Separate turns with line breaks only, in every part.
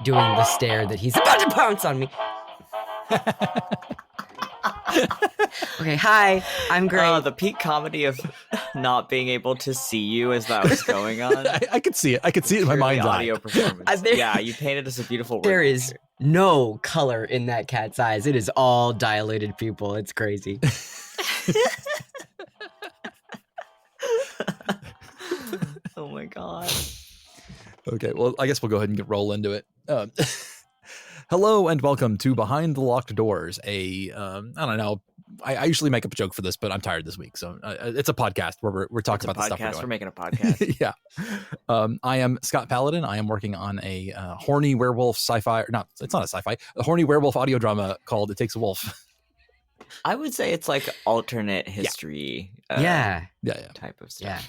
doing the stare that he's about to pounce on me. Okay, hi, I'm great.
The peak comedy of not being able to see you as that was going on.
I could see it. I could see it in my mind's
audio
eye.
performance. Yeah, you painted us a beautiful word
There is
picture.
no color in that cat's eyes. It is all dilated pupil. It's crazy.
Oh my god.
Okay, well, I guess we'll go ahead and roll into it. Hello and welcome to Behind the Locked Doors. I don't know. I usually make up a joke for this, but I'm tired this week, so it's a podcast where we're talking about the stuff we're doing.
We're making a podcast.
Yeah. I am Scott Paladin. I am working on a horny werewolf sci-fi. It's not a sci-fi. A horny werewolf audio drama called "It Takes a Wolf."
I would say it's like alternate history.
Yeah.
Type of stuff.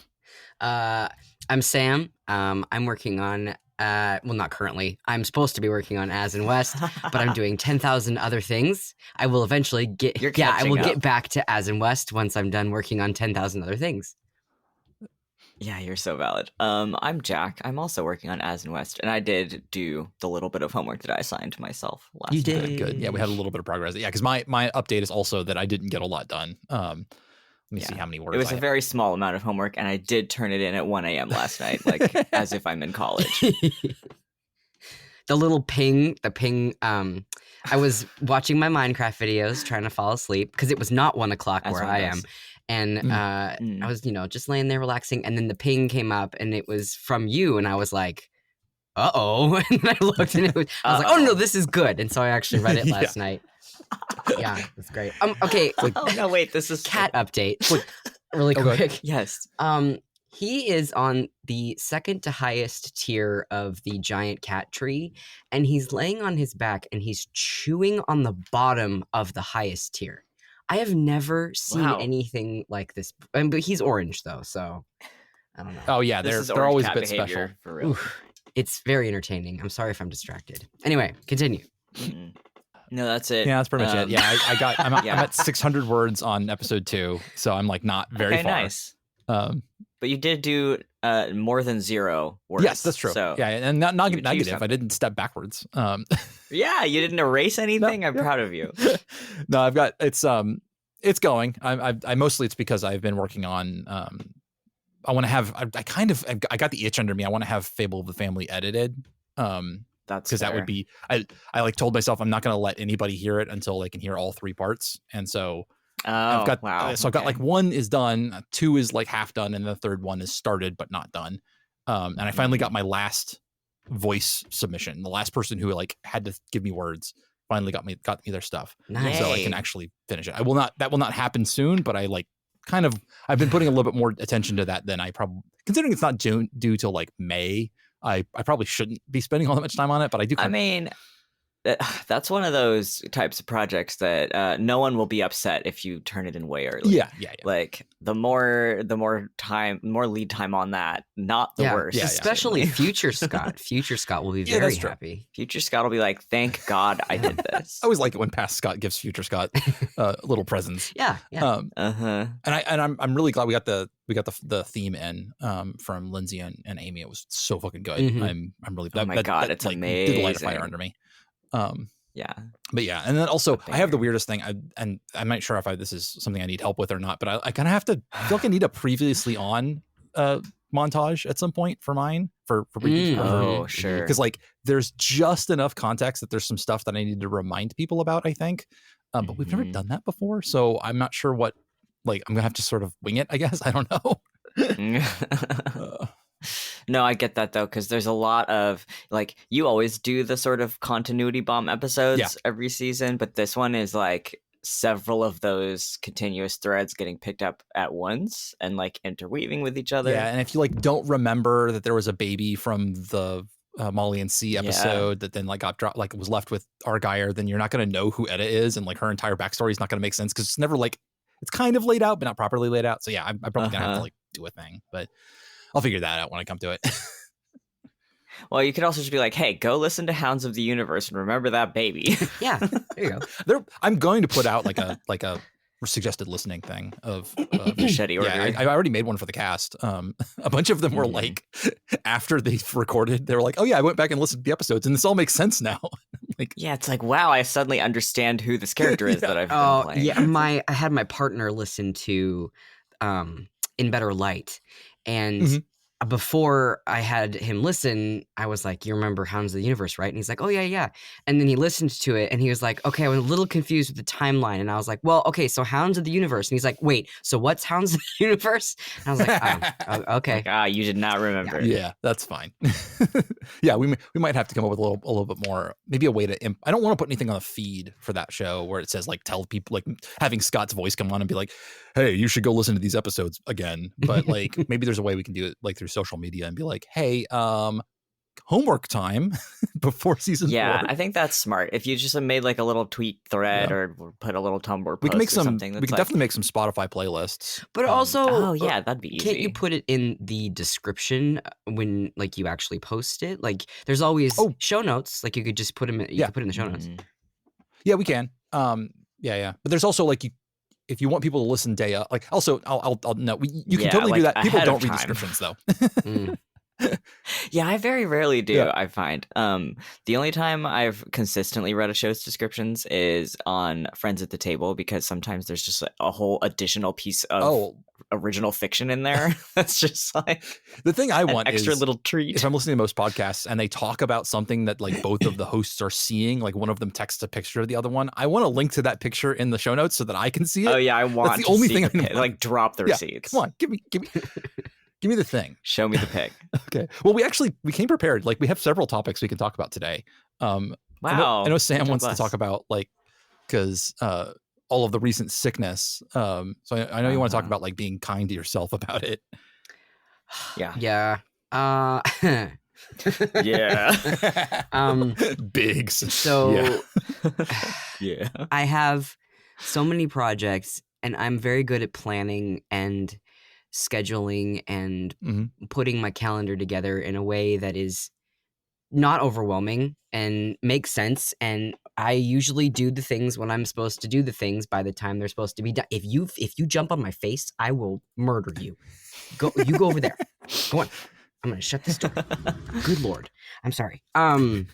Yeah. I'm Sam. I'm working on. Well, not currently. I'm supposed to be working on As in West, but I'm doing 10,000 other things. I will eventually get. I will get back to As in West once I'm done working on 10,000 other things.
Yeah, you're so valid. I'm Jack. I'm also working on As in West, and I did do the little bit of homework that I assigned to myself last
You did.
Good. Yeah, we had a little bit of progress. Yeah, because my update is also that I didn't get a lot done. Let me see how many words.
It was a very small amount of homework, and I did turn it in at 1 a.m. last night, like as if I'm in college.
The little ping. I was watching my Minecraft videos, trying to fall asleep because it was not 1 o'clock where I am, and I was, just laying there relaxing, and then the ping came up, and it was from you, and I was like, "Uh-oh!" And I looked, and I was like, "Oh no, this is good!" And so I actually read it last night. Yeah, that's great. Okay.
Oh no, wait, this is
cat update. Really quick.
Yes.
He is on the second to highest tier of the giant cat tree, and he's laying on his back and he's chewing on the bottom of the highest tier. I have never seen anything like this. But he's orange though, so I don't know.
Oh yeah, they're always a bit special.
For real.
It's very entertaining. I'm sorry if I'm distracted. Anyway, continue.
Mm-mm. No, that's it.
Yeah, that's pretty much it. Yeah, I'm at 600 words on episode 2, so I'm like not very far.
Nice. But you did do more than 0 words.
Yes, that's true. So yeah, and not negative. I didn't step backwards.
Yeah, you didn't erase anything. I'm proud of you.
No, I've got it's going. I mostly it's because I've been working on. I want to have. I got the itch under me. I want to have Fable of the Family edited.
That's
because that would be I like told myself I'm not going to let anybody hear it until they can hear all 3 parts, and so I've got I've got like 1 is done, 2 is like half done, and the 3rd one is started but not done. And I finally got my last voice submission. The last person who like had to give me words finally got me their stuff, so I can actually finish it. That will not happen soon, but I like I've been putting a little bit more attention to that than I probably, considering it's not due till like May. I probably shouldn't be spending all that much time on it, but I do.
I mean, that's one of those types of projects that no one will be upset if you turn it in way early.
Yeah.
Like the more lead time on that, not the worse.
Yeah, especially Future Scott. Future Scott will be very happy.
Future Scott will be like, "Thank God I did this."
I always like it when past Scott gives Future Scott little presents.
Yeah.
And I'm really glad we got the theme in from Lindsay and Amy. It was so fucking good.
Mm-hmm.
I'm really
oh my god, it's like, amazing.
Did light a fire under me.
Yeah,
but yeah, and then also I have the weirdest thing, and I'm not sure if this is something I need help with or not, but I kind of have to. I feel like I need a previously on montage at some point for mine for
sure,
because like there's just enough context that there's some stuff that I need to remind people about. I think, but we've never done that before, so I'm not sure what. Like I'm gonna have to sort of wing it, I guess. I don't know.
No, I get that though, because there's a lot of like you always do the sort of continuity bomb episodes every season, but this one is like several of those continuous threads getting picked up at once and like interweaving with each other.
Yeah, and if you like don't remember that there was a baby from the Molly and C episode that then like got dropped, like was left with Argyle, then you're not gonna know who Etta is, and like her entire backstory is not gonna make sense because it's never like it's kind of laid out but not properly laid out. So yeah, I'm probably gonna have to like do a thing, but I'll figure that out when I come to it.
Well, you could also just be like, hey, go listen to Hounds of the Universe and remember that baby.
Yeah, there you go.
I'm going to put out like a suggested listening thing of
machete order.
Yeah, I already made one for the cast. A bunch of them were like, after they recorded, they were like, oh yeah, I went back and listened to the episodes and this all makes sense now. Like,
yeah, it's like, wow, I suddenly understand who this character is that I've been playing.
Yeah, I had my partner listen to In Better Light, and before I had him listen, I was like, you remember Hounds of the Universe, right? And he's like, oh, yeah. And then he listened to it, and he was like, okay, I was a little confused with the timeline. And I was like, well, okay, so Hounds of the Universe. And he's like, wait, so what's Hounds of the Universe? And I was like, okay.
Like, you did not remember.
Yeah, that's fine. Yeah, we might have to come up with a little bit more, maybe a way to, I don't want to put anything on the feed for that show where it says, like, tell people, like, having Scott's voice come on and be like, hey, you should go listen to these episodes again. But, like, maybe there's a way we can do it, like, through social media and be like, hey, homework time before season 4.
I think that's smart. If you just made like a little tweet thread or put a little Tumblr post,
we can make some.
Something
We can definitely make some Spotify playlists.
But also,
that'd be easy.
Can't you put it in the description when like you actually post it? Like, there's always show notes. Like, you could just put them. You could put in the show notes.
Yeah, we can. Yeah. But there's also like if you want people to listen day up, like also I'll no, you can totally do that. People don't read descriptions though.
Yeah, I very rarely do. I find the only time I've consistently read a show's descriptions is on Friends at the Table, because sometimes there's just a whole additional piece of original fiction in there. That's just like
the thing I want
extra
is,
little treat.
If I'm listening to most podcasts and they talk about something that like both of the hosts are seeing, like one of them texts a picture of the other one, I want to link to that picture in the show notes so that I can see it.
Oh yeah, I want.
That's the only thing I
like drop the receipts.
Come on, give me. Give me the thing.
Show me the pig.
Okay. Well, we came prepared. Like, we have several topics we can talk about today.
Wow.
I know Sam wants to talk about, like, because all of the recent sickness. So I know you want to talk about, like, being kind to yourself about it.
Yeah.
Yeah.
Yeah.
Biggs.
So
yeah.
I have so many projects, and I'm very good at planning and scheduling and putting my calendar together in a way that is not overwhelming and makes sense. And I usually do the things when I'm supposed to do the things by the time they're supposed to be done. If you jump on my face, I will murder you. Go over there. Go on. I'm gonna shut this door. Good Lord. I'm sorry. And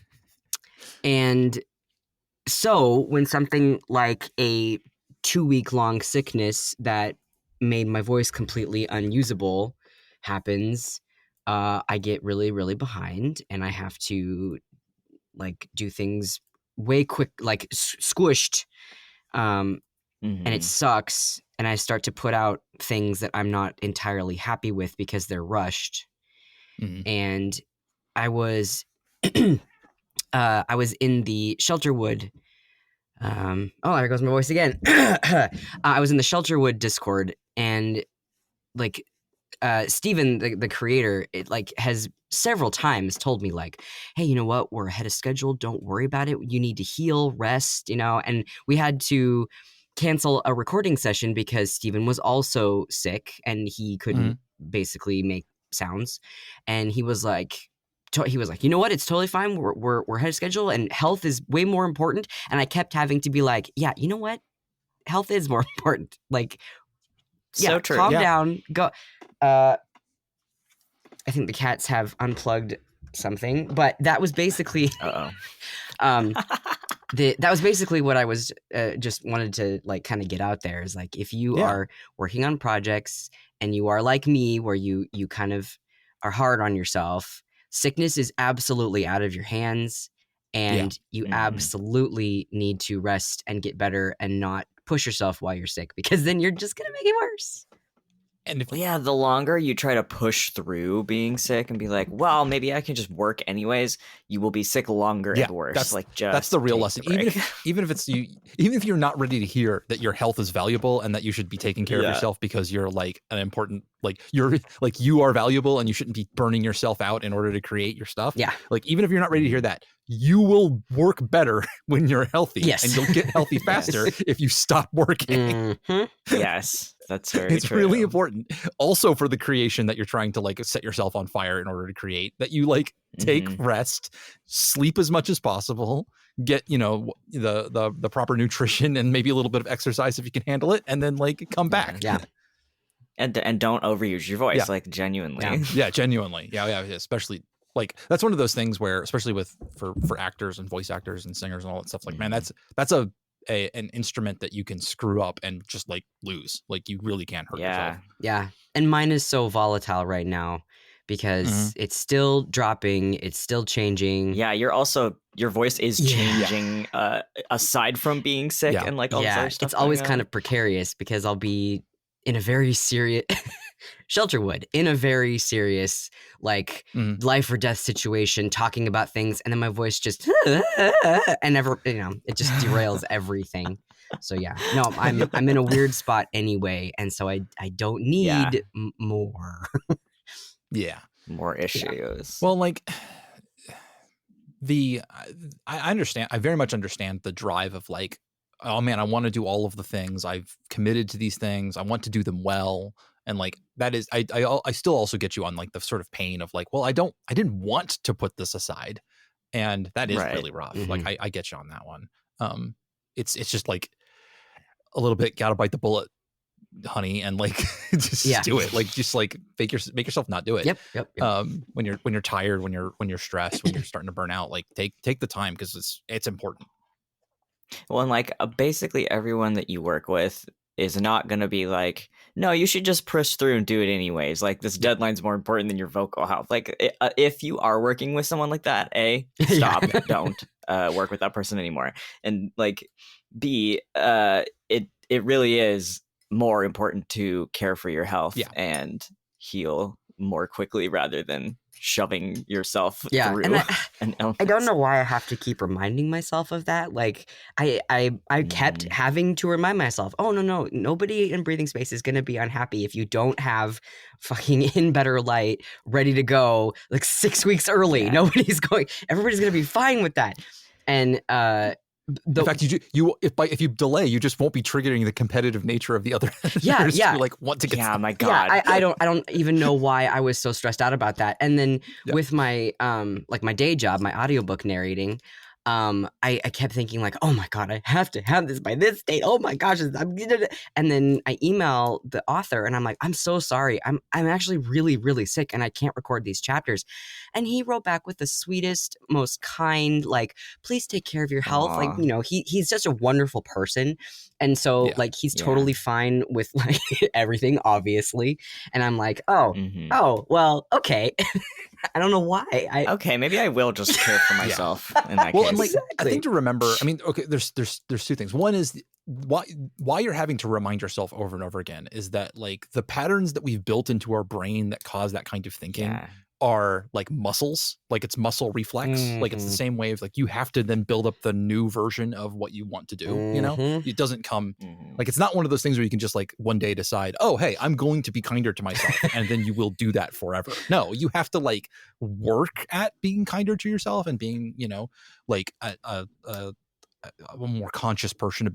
so when something like a 2-week-long sickness that made my voice completely unusable happens, I get really, really behind, and I have to like do things way quick, like squished, and it sucks. And I start to put out things that I'm not entirely happy with because they're rushed. And I was, I was in the Shelterwood. There goes my voice again. I was in the Shelterwood Discord, and like Steven, the creator, it like has several times told me like, hey, you know what? We're ahead of schedule. Don't worry about it. You need to heal, rest, and we had to cancel a recording session because Steven was also sick and he couldn't basically make sounds. And he was like, you know what? It's totally fine. We're ahead of schedule, and health is way more important. And I kept having to be like, yeah, you know what? Health is more important. Like,
so true.
Calm down. Go. I think the cats have unplugged something, but that was basically. That was basically what I was just wanted to like kind of get out there is like, if you are working on projects and you are like me, where you kind of are hard on yourself, sickness is absolutely out of your hands, and you absolutely need to rest and get better and not push yourself while you're sick, because then you're just going to make it worse.
And
the longer you try to push through being sick and be like, well, maybe I can just work anyways, you will be sick longer and worse.
That's the real lesson. Even if you're not ready to hear that your health is valuable and that you should be taking care of yourself because you're like an important, like you're like you are valuable and you shouldn't be burning yourself out in order to create your stuff.
Yeah.
Like, even if you're not ready to hear that, you will work better when you're healthy.
Yes.
And you'll get healthy faster if you stop working.
Yes. That's very
It's
true.
really important also for the creation that you're trying to like set yourself on fire in order to create, that you like take rest, sleep as much as possible, get, you know, the proper nutrition and maybe a little bit of exercise if you can handle it, and then like come back.
Yeah.
And don't overuse your voice, like genuinely.
Yeah, genuinely. Yeah, especially like that's one of those things where, especially for actors and voice actors and singers and all that stuff, like man, that's an instrument that you can screw up and just like lose. Like you really can't hurt yourself.
Yeah. And mine is so volatile right now because it's still dropping, it's still changing.
Yeah, your voice is changing aside from being sick and like all this other stuff.
It's always kind of precarious because I'll be in a very serious Shelterwood, in a very serious like life or death situation, talking about things, and then my voice just and never, you know, it just derails everything. So yeah, no, I'm in a weird spot anyway, and so I don't need more.
More issues.
Well, like I understand. I very much understand the drive of like, oh man, I want to do all of the things. I've committed to these things. I want to do them well. And like, that is, I still also get you on like the sort of pain of like, well, I didn't want to put this aside. And that is really rough. Like I get you on that one. It's just like a little bit, gotta bite the bullet, honey. And like, just do it. Like, just like make yourself not do it.
Yep.
When you're tired, when you're stressed, when you're starting to burn out, like take the time, because it's important.
Well, and like basically everyone that you work with is not going to be like, no, you should just push through and do it anyways. Like this deadline's more important than your vocal health. Like if you are working with someone like that, A, stop, don't work with that person anymore. And like B, it really is more important to care for your health and heal more quickly rather than shoving yourself through
and I don't know why I have to keep reminding myself of that. Like I kept having to remind myself, oh no, nobody in Breathing Space is gonna be unhappy if you don't have fucking In Better Light ready to go like 6 weeks early. Everybody's gonna be fine with that. And
in fact, if you delay, you just won't be triggering the competitive nature of the other editors who like want to get.
Yeah, my God.
Yeah, I don't even know why I was so stressed out about that. And then with my like my day job, my audiobook narrating, I kept thinking like, oh my God, I have to have this by this date. Oh my gosh, and then I email the author and I'm like, I'm so sorry. I'm actually really, really sick and I can't record these chapters. And he wrote back with the sweetest, most kind, like, please take care of your health. Aww. Like, you know, he's such a wonderful person. And so like, he's totally fine with like everything, obviously. And I'm like, oh, well, okay. I don't know why.
Okay, maybe I will just care for myself in that case.
And like, I think to remember, I mean, okay, there's two things. One is why you're having to remind yourself over and over again is that like the patterns that we've built into our brain that cause that kind of thinking are like muscles, like it's muscle reflex. Like it's the same way of like you have to then build up the new version of what you want to do. You know, it doesn't come like, it's not one of those things where you can just like one day decide, oh hey, I'm going to be kinder to myself, and then you will do that forever. No, you have to like work at being kinder to yourself and being, you know, like a more conscious person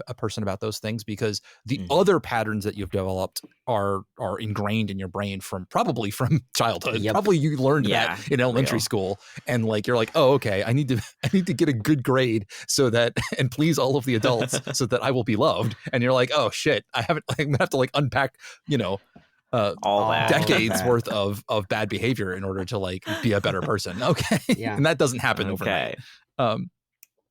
about those things, because the other patterns that you've developed are ingrained in your brain from childhood. Probably you learned that in elementary school, and like you're like, oh okay, I need to get a good grade so that, and please all of the adults so that I will be loved. And you're like, oh shit, I'm gonna have to like unpack, you know,
all that
decades worth of bad behavior in order to like be a better person. Okay. And that doesn't happen overnight.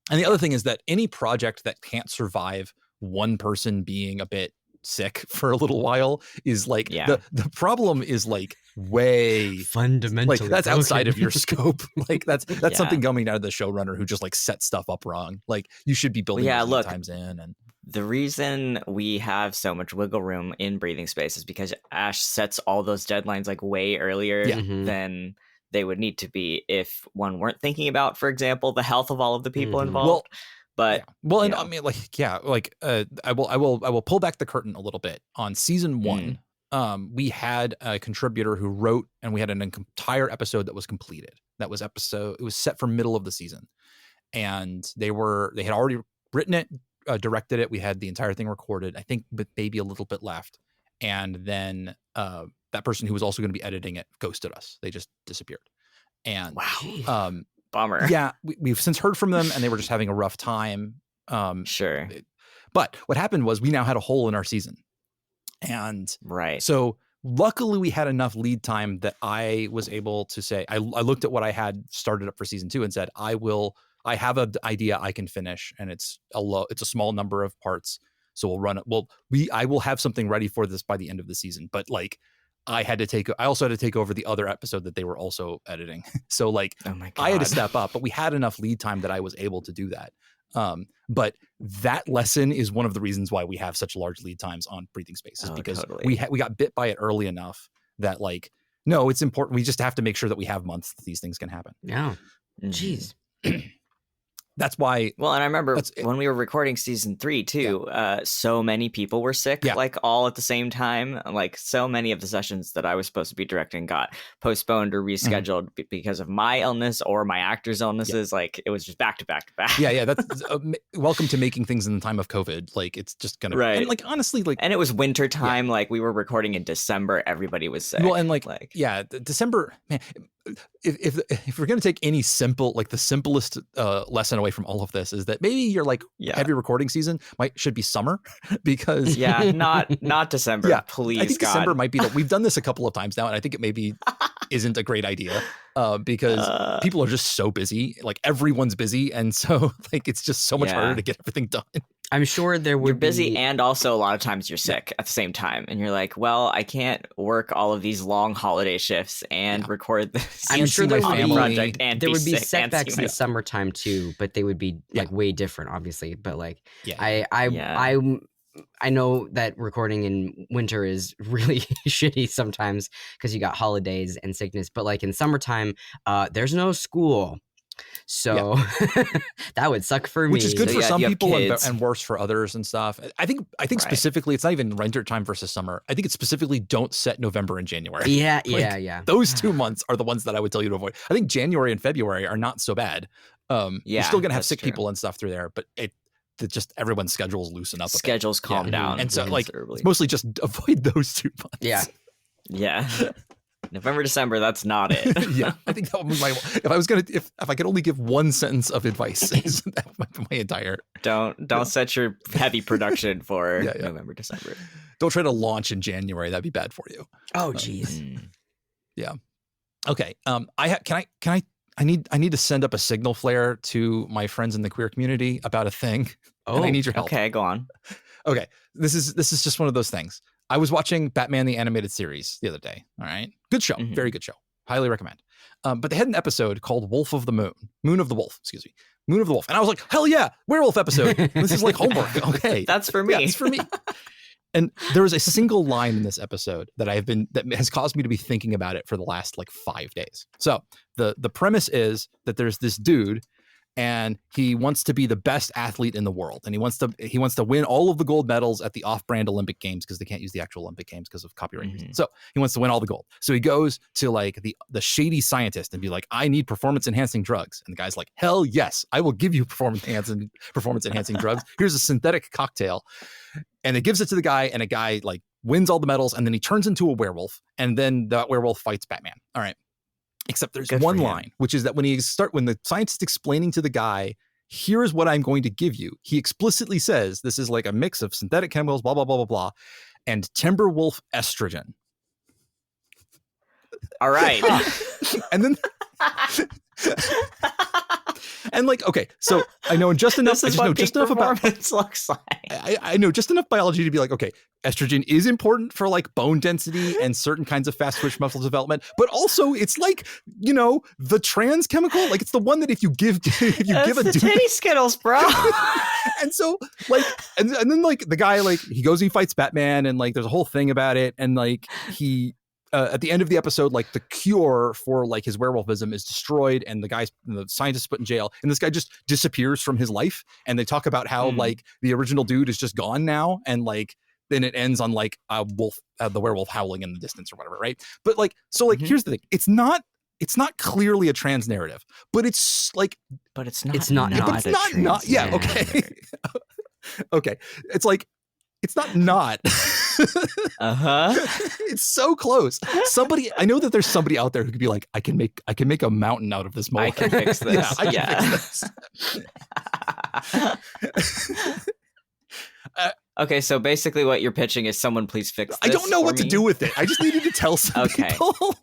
And the other thing is that any project that can't survive one person being a bit sick for a little while is like the problem is like way
fundamentally,
like that's outside of your scope. Like that's something coming out of the showrunner who just like set stuff up wrong. Like you should be building those times in. And
the reason we have so much wiggle room in Breathing Space is because Ash sets all those deadlines like way earlier than they would need to be if one weren't thinking about, for example, the health of all of the people involved.
And I mean, I will pull back the curtain a little bit on season 1. We had a contributor who wrote, and we had an entire episode that was completed. It was set for middle of the season, and they had already written it, directed it. We had the entire thing recorded, I think, but maybe a little bit left. And then that person who was also going to be editing it ghosted us. They just disappeared. And
bummer.
Yeah, we've since heard from them, and they were just having a rough time.
Sure.
But what happened was we now had a hole in our season. And so luckily we had enough lead time that I was able to say, I looked at what I had started up for season 2 and said, I have an idea I can finish, and it's a small number of parts. So we'll run it. I will have something ready for this by the end of the season. But like, I also had to take over the other episode that they were also editing. So like,
oh my God.
I had to step up, but we had enough lead time that I was able to do that. But that lesson is one of the reasons why we have such large lead times on Breathing Spaces, because we got bit by it early enough that like, no, it's important. We just have to make sure that we have months that these things can happen.
Yeah. Jeez.
That's why.
Well, and I remember when we were recording season 3 too, so many people were sick, like all at the same time. Like so many of the sessions that I was supposed to be directing got postponed or rescheduled because of my illness or my actors' illnesses. Like it was just back to back to back.
Yeah. That's welcome to making things in the time of COVID. Like it's just gonna and like honestly, like,
and it was winter time. Like we were recording in December. Everybody was sick.
Well, and December, man. If we're going to take any the simplest lesson away from all of this is that maybe your heavy recording season should be summer, because
not December.
Yeah,
please.
I think
God.
December might be we've done this a couple of times now, and I think it maybe isn't a great idea because people are just so busy. Like everyone's busy, and so like it's just so much harder to get everything done.
I'm sure you're
busy, and also a lot of times you're sick at the same time, and you're like, well, I can't work all of these long holiday shifts and record this.
I'm sure there would be
project and
there would be
sick
setbacks in summertime too, but they would be like way different, obviously. But like, I know that recording in winter is really shitty sometimes because you got holidays and sickness. But like in summertime, there's no school. So that would suck for me.
Which is good for some people and worse for others and stuff. I think specifically, it's not even winter time versus summer. I think it's specifically don't set November and January.
Yeah.
Those 2 months are the ones that I would tell you to avoid. I think January and February are not so bad. You're still gonna have sick people and stuff through there, but just everyone's schedules loosen up.
Schedules calm down,
and so like it's mostly just avoid those 2 months.
Yeah. November, December, that's not it.
I think that would be if I could only give one sentence of advice, that might be my entire.
Don't set your heavy production for November, December.
Don't try to launch in January. That'd be bad for you.
Oh, geez.
Yeah. Okay. I need to send up a signal flare to my friends in the queer community about a thing. And I need your help.
Okay, go on.
Okay. This is just one of those things. I was watching Batman the Animated Series the other day. All right. Good show. Very good show. Highly recommend. But they had an episode called Wolf of the Moon. Moon of the Wolf. Moon of the Wolf. And I was like, hell yeah, werewolf episode. This is like homework. Okay.
That's for me.
Yeah, it's for me. And there was a single line in this episode that has caused me to be thinking about it for the last 5 days. So the premise is that there's this dude, and he wants to be the best athlete in the world, and he wants to win all of the gold medals at the off-brand Olympic Games because they can't use the actual Olympic Games because of copyright reasons. So he wants to win all the gold. So he goes to the shady scientist and be like, I need performance-enhancing drugs. And the guy's like, hell yes, I will give you performance-enhancing drugs. Here's a synthetic cocktail. And it gives it to the guy, and a guy wins all the medals, and then he turns into a werewolf, and then that werewolf fights Batman. All right. Except there's one line, which is that when the scientist explaining to the guy, here's what I'm going to give you, he explicitly says this is like a mix of synthetic chemicals, blah, blah, blah, blah, blah, and Timberwolf estrogen.
All right.
And then and okay, so I know just enough. I just know just enough about
looks like.
I know just enough biology to be like, okay, estrogen is important for bone density and certain kinds of fast twitch muscle development, but also it's the trans chemical, it's the one that if you give a dude
titty Skittles, bro.
And so and then the guy he goes and he fights Batman, and there's a whole thing about it, and he. At the end of the episode, the cure for his werewolfism is destroyed, and the scientist put in jail, and this guy just disappears from his life. And they talk about how the original dude is just gone now, and then it ends on a wolf, the werewolf howling in the distance or whatever, right? But here's the thing: it's not clearly a trans narrative, but it's
not.
Yeah. Okay. Okay. It's not. It's so close. I know that there's somebody out there who could be like, I can make a mountain out of this molehill.
I can fix this.
Yeah, I can fix this.
Okay, so basically what you're pitching is someone please fix this.
I don't know what to do with it. I just needed to tell some people.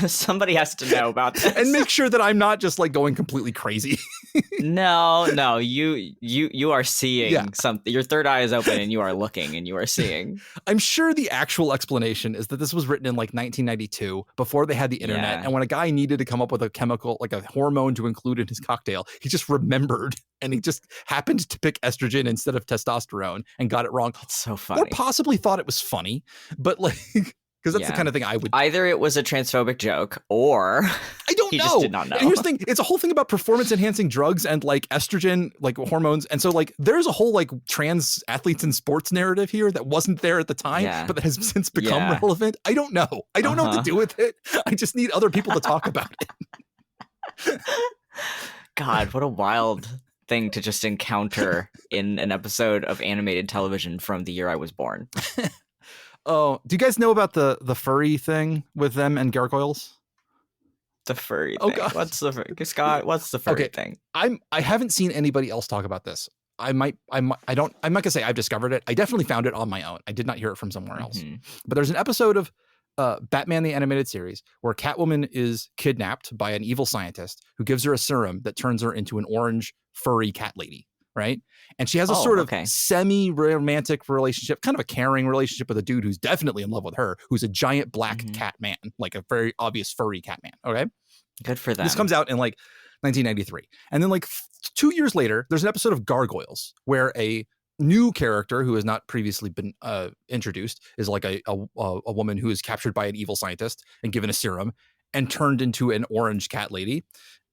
Somebody has to know about this.
And make sure that I'm not just like going completely crazy.
No, you are seeing something. Your third eye is open and you are looking and you are seeing.
I'm sure the actual explanation is that this was written in like 1992 before they had the internet. And when a guy needed to come up with a chemical, like a hormone to include in his cocktail, he just remembered and he just happened to pick estrogen instead of testosterone and got it wrong.
It's so funny.
Or possibly thought it was funny, but like, because that's the kind of thing I would.
Either it was a transphobic joke or
I don't know.
Just did not know.
And here's the thing: it's a whole thing about performance enhancing drugs and like estrogen, like hormones, and so like there's a whole like trans athletes in sports narrative here that wasn't there at the time, but that has since become relevant. I don't know. I don't know what to do with it. I just need other people to talk about it.
God, what a wild thing to just encounter in an episode of animated television from the year I was born.
Oh, do you guys know about the furry thing with them and gargoyles?
The furry thing. God. What's the furry? Scott, what's the furry thing?
I haven't seen anybody else talk about this. I'm not gonna say I've discovered it. I definitely found it on my own. I did not hear it from somewhere else. But there's an episode of Batman the Animated Series where Catwoman is kidnapped by an evil scientist who gives her a serum that turns her into an orange furry cat lady, right? And she has a sort of semi-romantic relationship, kind of a caring relationship with a dude who's definitely in love with her, who's a giant black cat man, like a very obvious furry cat man, okay?
Good for them.
This comes out in like 1993. And then like 2 years later, there's an episode of Gargoyles where a new character who has not previously been introduced is like a woman who is captured by an evil scientist and given a serum and turned into an orange cat lady.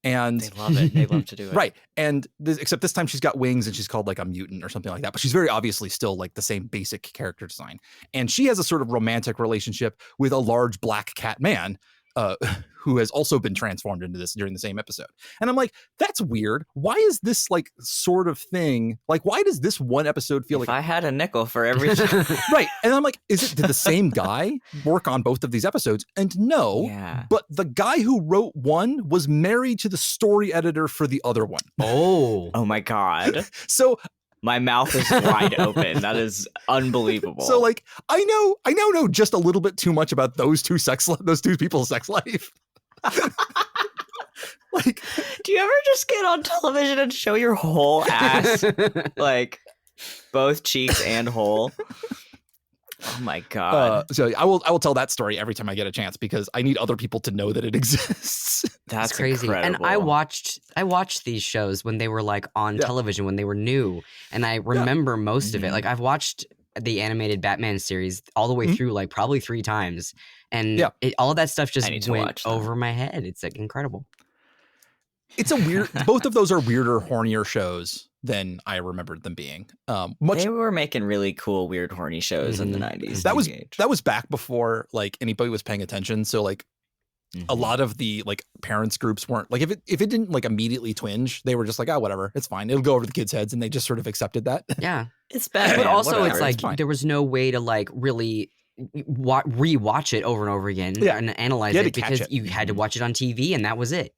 And
they love it. They love to do it.
Right. And except this time she's got wings and she's called like a mutant or something like that. But she's very obviously still like the same basic character design. And she has a sort of romantic relationship with a large black cat man who has also been transformed into this during the same episode. And I'm like, that's weird. Why is this like sort of thing? Like, why does this one episode feel
if I had a nickel for every
right. And I'm like, did the same guy work on both of these episodes? And no, but the guy who wrote one was married to the story editor for the other one.
Oh my God.
So
my mouth is wide open. That is unbelievable.
So like, I now know just a little bit too much about those two people's sex life.
Like, do you ever just get on television and show your whole ass? Like both cheeks and whole? Oh my God.
So I will tell that story every time I get a chance because I need other people to know that it exists.
That's
crazy.
Incredible.
And I watched these shows when they were like on television when they were new, and I remember most of it. Like I've watched the animated Batman series all the way through like probably 3 times, and all of that stuff just went over my head. It's like incredible.
It's a weird. Both of those are weirder, hornier shows than I remembered them being.
They were making really cool, weird, horny shows in the 90s.
That was back before like anybody was paying attention. So like a lot of the like parents groups weren't like if it didn't like immediately twinge, they were just like, oh, whatever, it's fine. It'll go over the kids' heads, and they just sort of accepted that.
Yeah,
it's bad.
But also, it's like there was no way to like really rewatch it over and over again and analyze it because you had to watch it on TV, and that was it.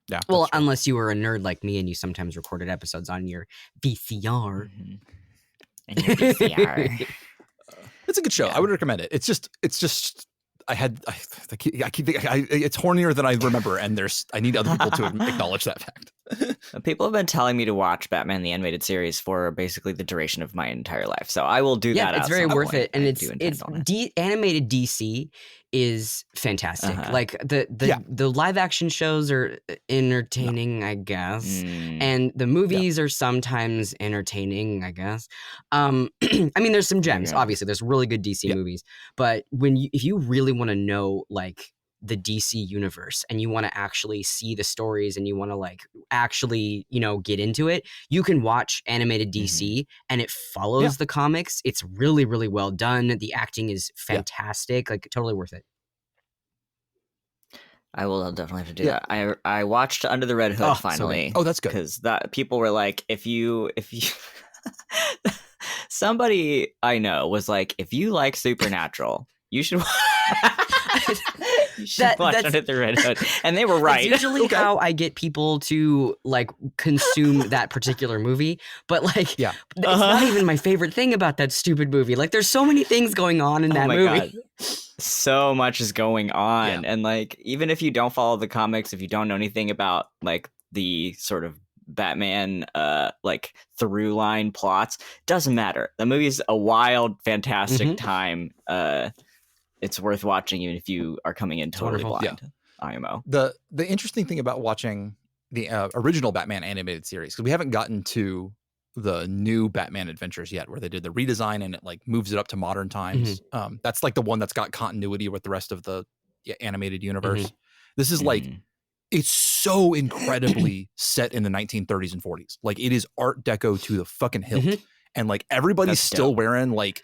Yeah.
Well, unless you were a nerd like me and you sometimes recorded episodes on your VCR.
And your VCR.
It's a good show. I would recommend it. It's just it's hornier than I remember, and I need other people to acknowledge that fact.
People have been telling me to watch Batman the Animated Series for basically the duration of my entire life, so I will do that.
Yeah, it's very worth it, and it's animated DC is fantastic. Like the live action shows are entertaining, I guess, and the movies are sometimes entertaining, I guess. I mean, there's some gems. Obviously, there's really good DC movies, but if you really want to know like the DC universe and you want to actually see the stories and you want to like actually, get into it, you can watch animated DC and it follows the comics. It's really, really well done. The acting is fantastic. Like totally worth it.
I will definitely have to do that. I watched Under the Red Hood finally.
Oh, that's good.
Because people were like, if you Somebody I know was like, if you like Supernatural, you should watch Under the Red Hood. And they were right.
That's usually how I get people to like consume that particular movie. But like, it's not even my favorite thing about that stupid movie. Like, there's so many things going on in that movie.
God. So much is going on. And like, even if you don't follow the comics, if you don't know anything about like the sort of Batman like through line plots, doesn't matter. The movie's a wild, fantastic time. It's worth watching even if you are coming in totally blind. IMO.
The interesting thing about watching the original Batman animated series, because we haven't gotten to the new Batman Adventures yet, where they did the redesign and it like moves it up to modern times. That's like the one that's got continuity with the rest of the animated universe. This is like, it's so incredibly set in the 1930s and 40s. Like, it is Art Deco to the fucking hilt. And like, everybody's still wearing like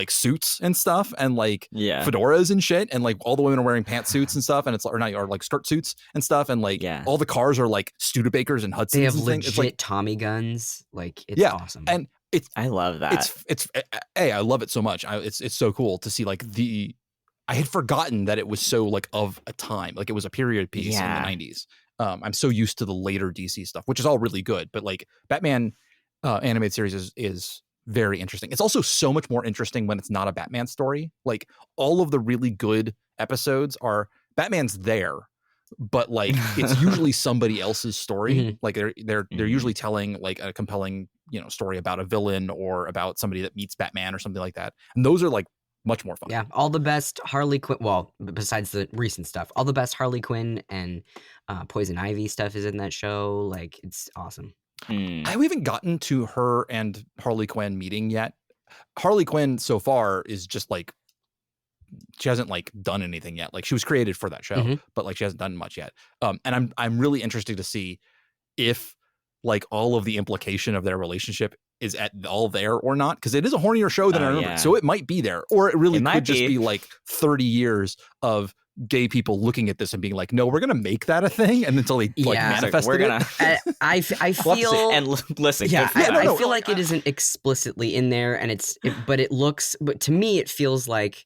suits and stuff, and like fedoras and shit, and like all the women are wearing pantsuits and stuff, and it's or not, or like skirt suits and stuff, and like all the cars are like Studebakers and Hudsons.
They have
and
legit
it's like
Tommy guns. Like, it's awesome.
And
I love that.
It's I love it so much. It's so cool to see like I had forgotten that it was so like of a time, like it was a period piece in the 90s. I'm so used to the later DC stuff, which is all really good, but like Batman animated series is very interesting. It's also so much more interesting when it's not a Batman story. Like, all of the really good episodes are Batman's there, but like it's usually somebody else's story. Like they're usually telling like a compelling, story about a villain or about somebody that meets Batman or something like that. And those are like much more fun.
Yeah, all the best Harley Quinn. Well, besides the recent stuff, all the best Harley Quinn and Poison Ivy stuff is in that show. Like, it's awesome.
I haven't gotten to her and Harley Quinn meeting yet. Harley Quinn so far is just like, she hasn't like done anything yet. Like, she was created for that show, but like she hasn't done much yet. And I'm really interested to see if like all of the implication of their relationship is at all there or not, because it is a hornier show than I remember. So it might be there, or it really could just be like 30 years of gay people looking at this and being like, no, we're gonna make that a thing, and until they like manifest
we're gonna
I feel
and listen,
I feel like it isn't explicitly in there, and but to me it feels like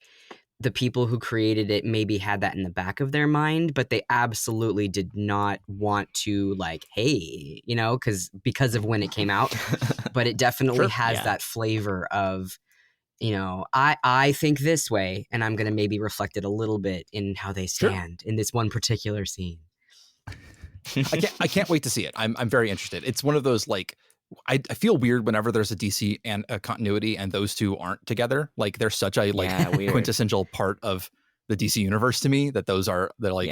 the people who created it maybe had that in the back of their mind, but they absolutely did not want to like, hey, because of when it came out. But it definitely has that flavor of, I think this way, and I'm going to maybe reflect it a little bit in how they stand in this one particular scene.
I can't wait to see it. I'm very interested. It's one of those like, I feel weird whenever there's a DC and a continuity and those two aren't together. Like, they're such a quintessential part of the DC universe to me that they're like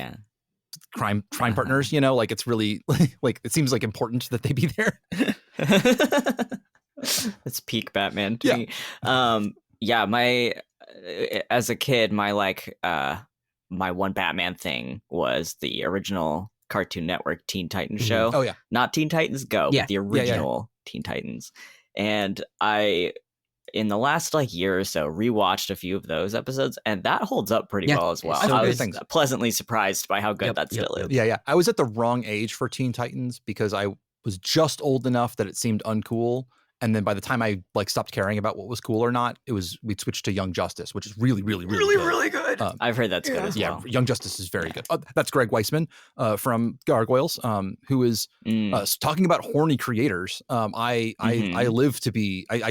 crime partners. Like, it's really like, it seems like important that they be there.
It's peak Batman to me. My as a kid, my my one Batman thing was the original Cartoon Network Teen Titans show.
Oh yeah,
not Teen Titans Go, but the original Teen Titans. And I, in the last year or so, rewatched a few of those episodes, and that holds up pretty well as well. I was pleasantly surprised by how good that still is.
Yeah. I was at the wrong age for Teen Titans because I was just old enough that it seemed uncool. And then by the time I stopped caring about what was cool or not, we'd switched to Young Justice, which is really, really, really good.
Really good.
I've heard that's good as well.
Yeah, Young Justice is very good. That's Greg Weisman from Gargoyles, who is talking about horny creators. I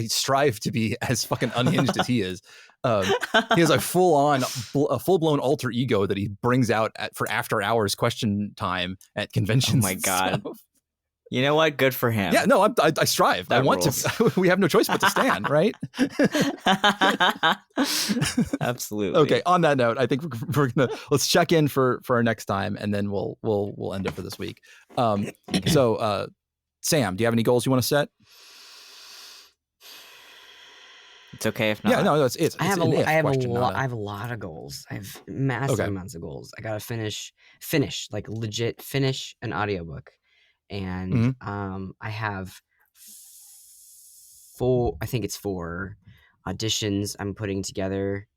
strive to be as fucking unhinged as he is. He has a full-blown alter ego that he brings out for after hours question time at conventions.
Oh my God. You know what? Good for him.
Yeah, no, I strive. I want to. We have no choice but to stand, right?
Absolutely.
Okay. On that note, I think we're gonna let's check in for our next time, and then we'll end it for this week. So, Sam, do you have any goals you want to set?
It's okay if not.
Yeah, no, it's
I have a lot of goals. I have massive amounts of goals. I gotta finish, legit finish an audiobook. And I have four auditions I'm putting together.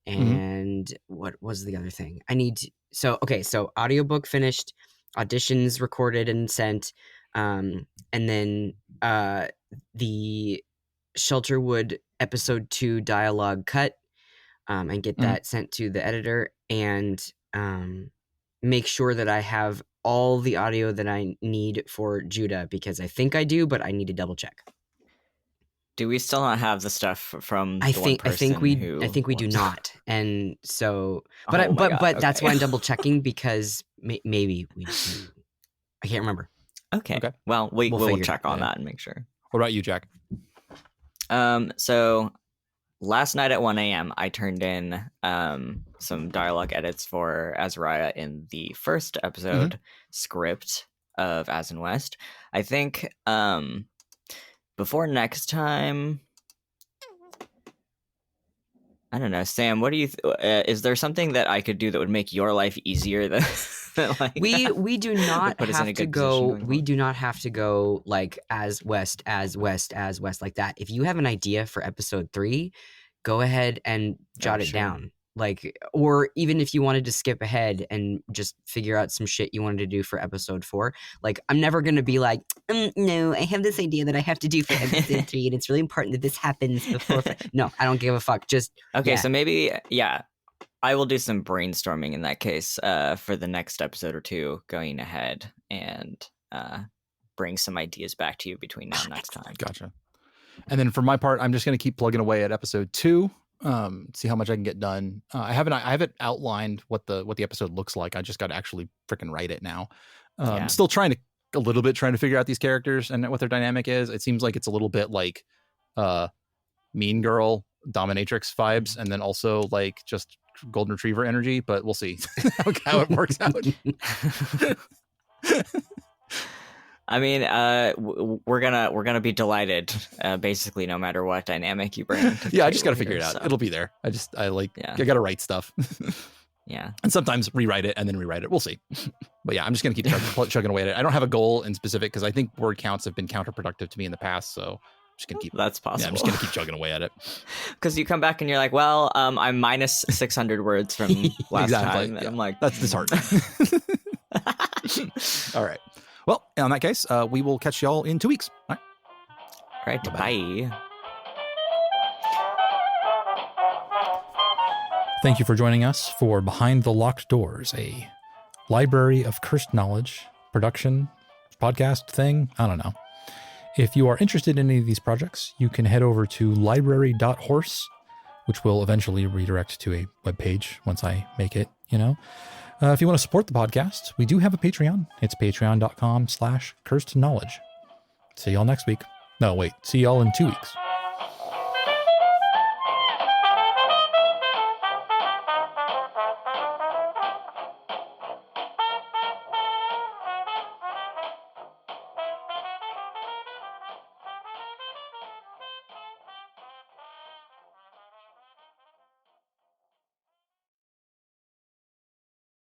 And what was the other thing? So audiobook finished, auditions recorded and sent, and then the Shelterwood episode 2 dialogue cut, and get that sent to the editor, and make sure that I have all the audio that I need for Judah, because I think I do, but I need to double check.
Do we still not have the stuff from
I think we do not, and so but that's why I'm double checking, because maybe we do. I can't remember.
Okay. Well, we'll check on that and make sure.
What about you, Jack?
So last night at 1 a.m. I turned in some dialogue edits for Azariah in the first episode script of As in West. I think before next time, I don't know, Sam, what do you is there something that I could do that would make your life easier than like,
we do not have to go, we do not have to go like as west like that. If you have an idea for episode 3, go ahead and jot it down. Like, or even if you wanted to skip ahead and just figure out some shit you wanted to do for episode 4, like, I'm never going to be like, no, I have this idea that I have to do for episode 3, and it's really important that this happens before. No, I don't give a fuck. Just,
okay, so maybe, I will do some brainstorming in that case for the next episode or 2 going ahead, and bring some ideas back to you between now and next time.
Gotcha. And then for my part, I'm just going to keep plugging away at episode 2. See how much I can get done. I haven't outlined what the episode looks like. I just got to actually freaking write it now. Still trying to figure out these characters and what their dynamic is. It seems like it's a little bit like Mean Girl dominatrix vibes, and then also like just golden retriever energy, but we'll see how it works out.
I mean, we're gonna be delighted, basically, no matter what dynamic you bring.
I just gotta figure it out. So. It'll be there. I gotta write stuff.
Yeah,
and sometimes rewrite it and then rewrite it. We'll see. But yeah, I'm just gonna keep chugging away at it. I don't have a goal in specific because I think word counts have been counterproductive to me in the past. So I'm just gonna keep.
That's possible.
Yeah, I'm just gonna keep chugging away at it.
Because you come back and you're like, well, I'm minus 600 words from last time.
Yeah.
I'm like,
that's disheartening. All right. Well, in that case, we will catch y'all in 2 weeks. All
right. Bye.
Thank you for joining us for Behind the Locked Doors, a library of cursed knowledge, production, podcast thing. I don't know. If you are interested in any of these projects, you can head over to library.horse, which will eventually redirect to a webpage once I make it, If you want to support the podcast, we do have a Patreon. It's patreon.com/cursed knowledge. See y'all next week. No, wait. See y'all in 2 weeks.